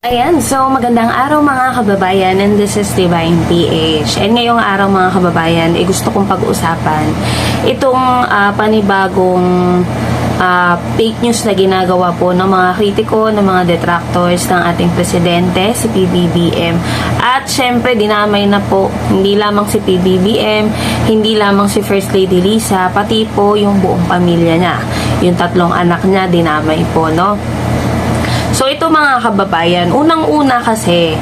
Ayan, so magandang araw mga kababayan, and this is Divine PH. And ngayong araw mga kababayan, gusto kong pag-usapan itong panibagong fake news na ginagawa po ng mga kritiko, ng mga detractors ng ating presidente, si PBBM. At syempre, dinamay na po, hindi lamang si PBBM, hindi lamang si First Lady Lisa, pati po yung buong pamilya niya. Yung 3 anak niya, dinamay po, no? So ito mga kababayan, unang-una kasi,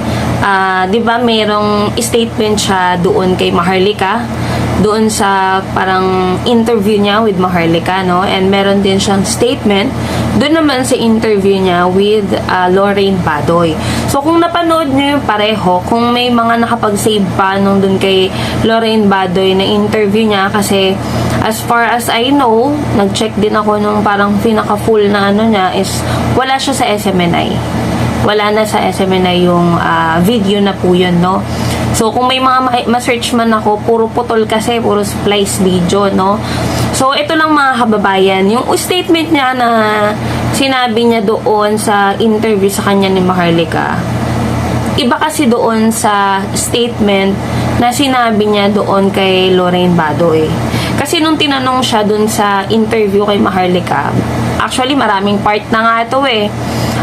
'di ba merong statement siya doon kay Maharlika, doon sa parang interview niya with Maharlika, no? And meron din siyang statement doon naman sa interview niya with Lorraine Badoy. So kung napanood niyo yung pareho, kung may mga nakapag-save pa nung doon kay Lorraine Badoy na interview niya, kasi as far as I know, nag-check din ako nung parang pinaka-full na ano niya is wala siya sa SMNI. Wala na sa SMNI yung video na po yun, no? So, kung may mga ma-search man ako, puro putol kasi, puro splice video, no? So, ito lang mga kababayan, yung statement niya na sinabi niya doon sa interview sa kanya ni Maharlika, iba kasi doon sa statement na sinabi niya doon kay Lorraine Badoy. Kasi nung tinanong siya doon sa interview kay Maharlika, actually maraming part na nga ito eh.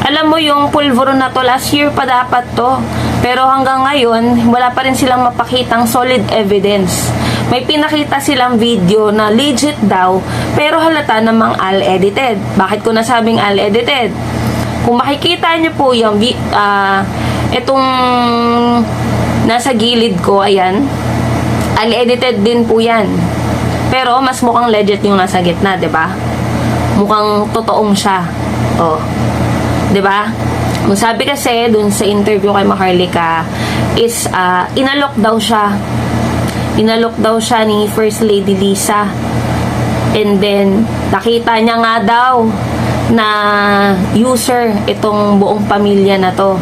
Alam mo yung pulvuro na to, last year pa dapat to. Pero hanggang ngayon, wala pa rin silang mapakitang solid evidence. May pinakita silang video na legit daw, pero halata namang al-edited. Bakit ko nasabing al-edited? Kung makikita niyo po yung itong nasa gilid ko, ayan, al-edited din po yan. Pero mas mukhang legit yung nasa gitna, 'di ba? Mukhang totoong siya. Oh. 'Di ba? Ang sabi kasi dun sa interview kay Maharlika is inalok daw siya. Inalok daw siya ni First Lady Lisa. And then nakita niya nga daw na user itong buong pamilya na to.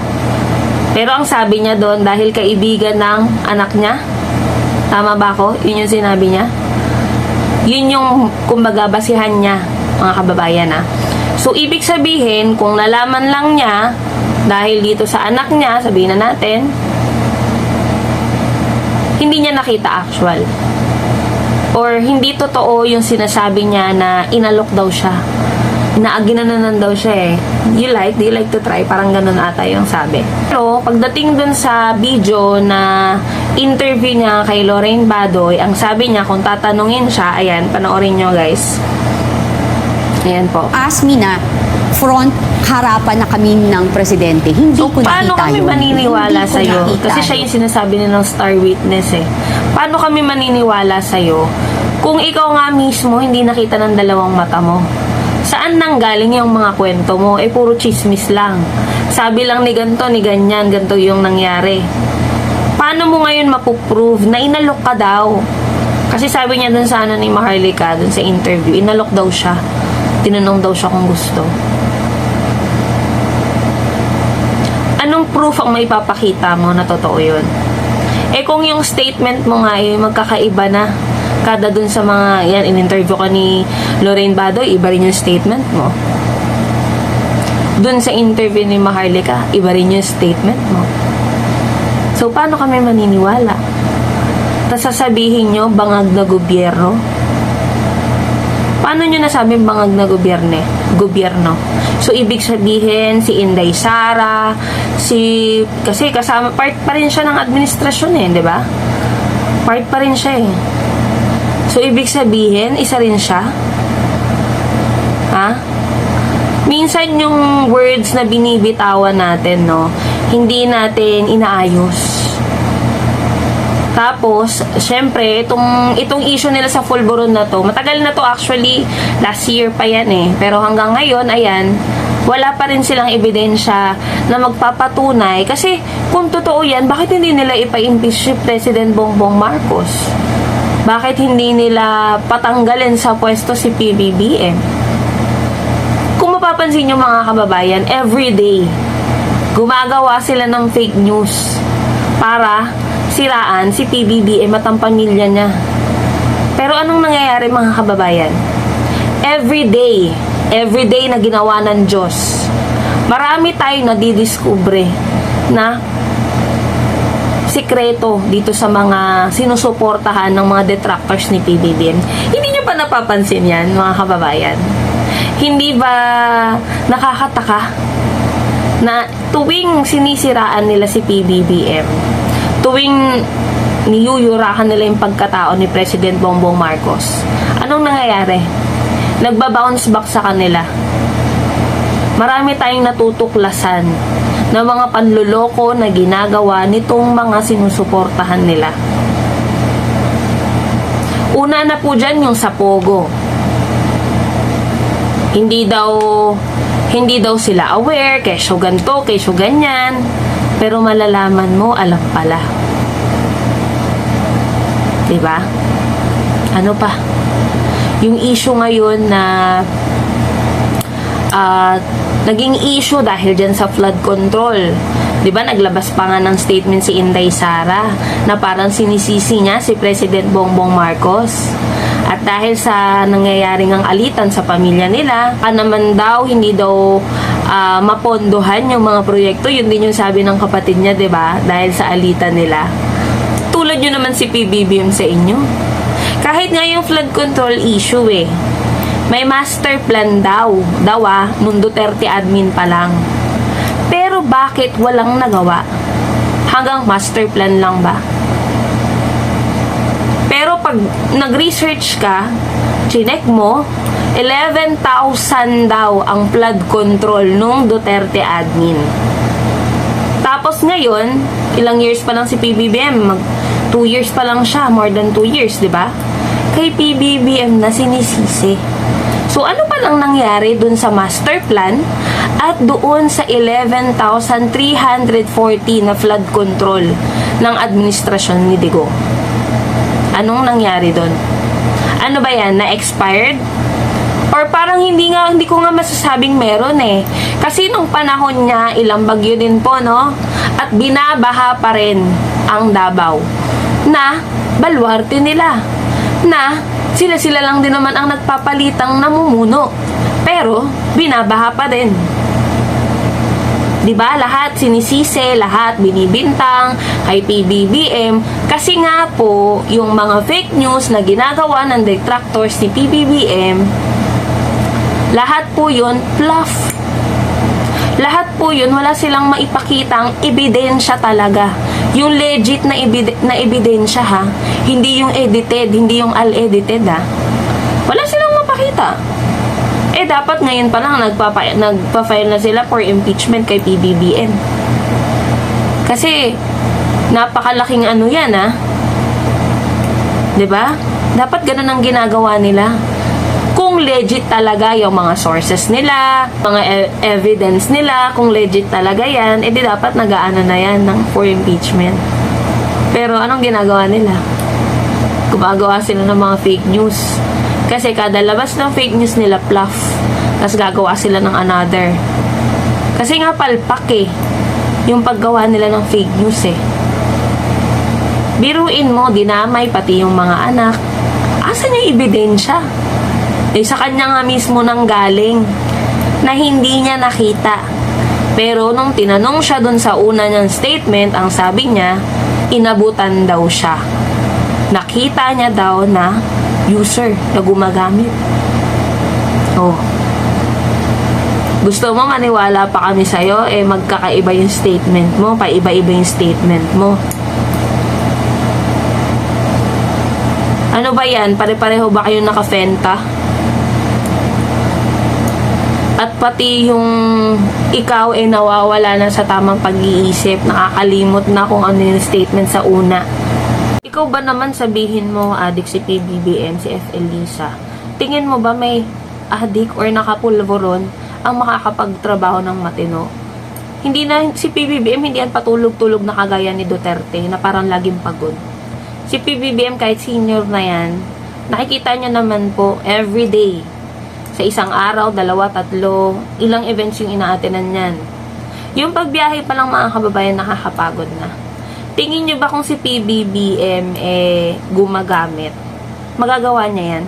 Pero ang sabi niya doon, dahil kaibigan ng anak niya, tama ba ako? Yun yung sinabi niya? Yun yung kumbaga basihan niya, mga kababayan ha. So ibig sabihin, kung nalaman lang niya dahil dito sa anak niya, sabihin na natin, hindi niya nakita actual, or hindi totoo yung sinasabi niya na inalok daw siya, inaaginanan daw siya eh. Do you like to try? Parang ganun ata yung sabi. Pero pagdating dun sa video na interview niya kay Lorraine Badoy, ang sabi niya, kung tatanungin siya, ayan, panoorin nyo guys. Ayan po. Ask me na, harapan na kami ng presidente. Hindi So, ko nakita paano kami yun. maniniwala Hindi ko sa'yo? nakita Kasi siya yung sinasabi nilang star witness eh. Paano kami maniniwala sa'yo kung ikaw nga mismo hindi nakita ng dalawang mata mo? Saan nang galing yung mga kwento mo? Eh, puro chismis lang. Sabi lang ni ganto, ni ganyan, ganto yung nangyari. Paano mo ngayon mapuprove na inalok ka daw? Kasi sabi niya dun sa ano ni Maharlika, dun sa interview, inalok daw siya. Tinanong daw siya kung gusto. Anong proof ang may papakita mo na totoo yun? Eh kung yung statement mo nga ay magkakaiba na, kada dun sa mga, yan, in-interview ka ni Lorraine Badoy, iba rin yung statement mo. Dun sa interview ni Maharlika, iba rin yung statement mo. So, paano kami maniniwala? Tapos sasabihin nyo, bangag na gobyerno? Paano nyo nasabing bangag na gobyerno? So, ibig sabihin, si Inday Sara, kasi kasama, part pa rin siya ng administrasyon eh, di ba? Part pa rin siya eh. So, ibig sabihin, isa rin siya? Ha? Minsan yung words na binibitawan natin, no, hindi natin inaayos. Tapos, syempre, itong issue nila sa Fulburon na to, matagal na to actually, last year pa yan eh. Pero hanggang ngayon, ayan, wala pa rin silang ebidensya na magpapatunay. Kasi, kung totoo yan, bakit hindi nila ipa-impeach si President Bongbong Marcos? Bakit hindi nila patanggalin sa pwesto si PBBM? Kung mapapansin nyo mga kababayan, everyday, gumagawa sila ng fake news para siraan si PBBM at ang pamilya niya. Pero anong nangyayari mga kababayan? Everyday na ginawa ng Diyos, Marami tayong nadidiskubre na sikreto dito sa mga sinusuportahan ng mga detractors ni PBBM. Hindi nyo ba napapansin yan, mga kababayan? Hindi ba nakakataka na tuwing sinisiraan nila si PBBM, tuwing niyuyurakan nila yung pagkatao ni President Bongbong Marcos, anong nangyayari? Nagbabounce back sa kanila. Marami tayong natutuklasan na mga panluloko na ginagawa nitong mga sinusuportahan nila. Una na po dyan yung sa Pogo. Hindi daw sila aware, kesyo ganto, kesyo ganyan. Pero malalaman mo, alam pala. Diba? Ano pa? Yung issue ngayon na naging issue dahil dyan sa flood control. Diba, naglabas pa nga ng statement si Inday Sara na parang sinisisi niya si President Bongbong Marcos. At dahil sa nangyayaring ang alitan sa pamilya nila, naman daw, hindi daw mapondohan yung mga proyekto. Yun din yung sabi ng kapatid niya, diba? Dahil sa alitan nila. Tulad nyo naman si PBBM sa inyo. Kahit nga yung flood control issue may master plan daw nung Duterte admin pa lang. Pero bakit walang nagawa? Hanggang master plan lang ba? Pero pag nag-research ka, chinek mo, 11,000 daw ang flood control nung Duterte admin. Tapos ngayon, ilang years pa lang si PBBM, 2 years pa lang siya, more than 2 years, di ba? Kay PBBM na sinisisi. So, ano pa lang nangyari dun sa master plan at doon sa 11,340 na flood control ng administrasyon ni Digo? Anong nangyari dun? Ano ba yan? Na-expired? Or parang hindi ko nga masasabing meron Kasi nung panahon niya, ilang bagyo din po, no? At binabaha pa rin ang Davao na baluarte nila. Na sila lang din naman ang nagpapalitang namumuno. Pero, binabaha pa din. Diba? Lahat sinisisi, lahat binibintang kay PBBM. Kasi nga po, yung mga fake news na ginagawa ng detractors ni PBBM, lahat po yun fluff. Lahat po yun, wala silang maipakitang ebidensya talaga. Yung legit na ebidensya ha. Hindi yung edited, hindi yung al-edited ha. Wala silang mapakita. Dapat ngayon pa lang nagpa-file na sila for impeachment kay PBBM. Kasi napakalaking ano yan ha. 'Di ba? Dapat ganun ang ginagawa nila. Kung legit talaga yung mga sources nila, mga evidence nila, kung legit talaga yan, di dapat nag-aano na yan for impeachment. Pero anong ginagawa nila? Gumagawa sila ng mga fake news. Kasi kada labas ng fake news nila, fluff. Tapos gagawa sila ng another. Kasi nga palpak yung paggawa nila ng fake news Biruin mo, dinamay pati yung mga anak. Asan yung ebidensya? Sa kanya nga mismo nang galing na hindi niya nakita. Pero nung tinanong siya dun sa una niyang statement, ang sabi niya, inabutan daw siya. Nakita niya daw na user na gumagamit. Gusto mo maniwala pa kami sa'yo, magkakaiba yung statement mo, paiba-iba yung statement mo. Ano ba yan? Pare-pareho ba kayong naka-Fenta? At pati yung ikaw nawawala na sa tamang pag-iisip, nakakalimot na kung ano yung statement sa una. Ikaw ba naman sabihin mo, adik si PBBM, si FL Lisa, tingin mo ba may adik or nakapulvoron ang makakapagtrabaho ng matino? Hindi na, si PBBM hindi yan patulog-tulog na kagaya ni Duterte na parang laging pagod. Si PBBM kahit senior na yan, nakikita nyo naman po everyday. Sa isang araw, 2, 3, ilang events yung ina-attenan yan. Yung pagbiyahe pa lang mga kababayan, nakakapagod na. Tingin nyo ba kung si PBBM gumagamit, magagawa niya yan?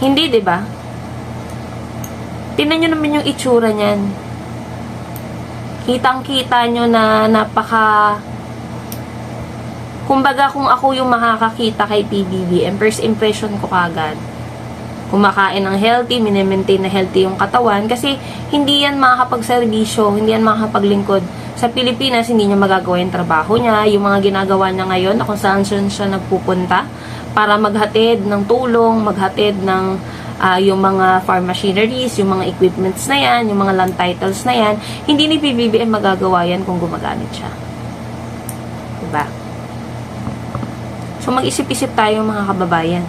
Hindi, 'di ba? Tingnan nyo naman yung itsura niyan. kitang-kita nyo na kumbaga kung ako yung makakakita kay PBBM, first impression ko kagad, kumakain ng healthy, minimaintain na healthy yung katawan, kasi hindi yan makakapagserbisyo, hindi yan makakapaglingkod. Sa Pilipinas, hindi niya magagawa yung trabaho niya, yung mga ginagawa niya ngayon, na kung saan siya nagpupunta, para maghatid ng tulong, maghatid ng yung mga farm machineries, yung mga equipments na yan, yung mga land titles na yan, hindi ni PBBM magagawa yan kung gumagamit siya. Diba? So, mag-isip-isip tayo mga kababayan.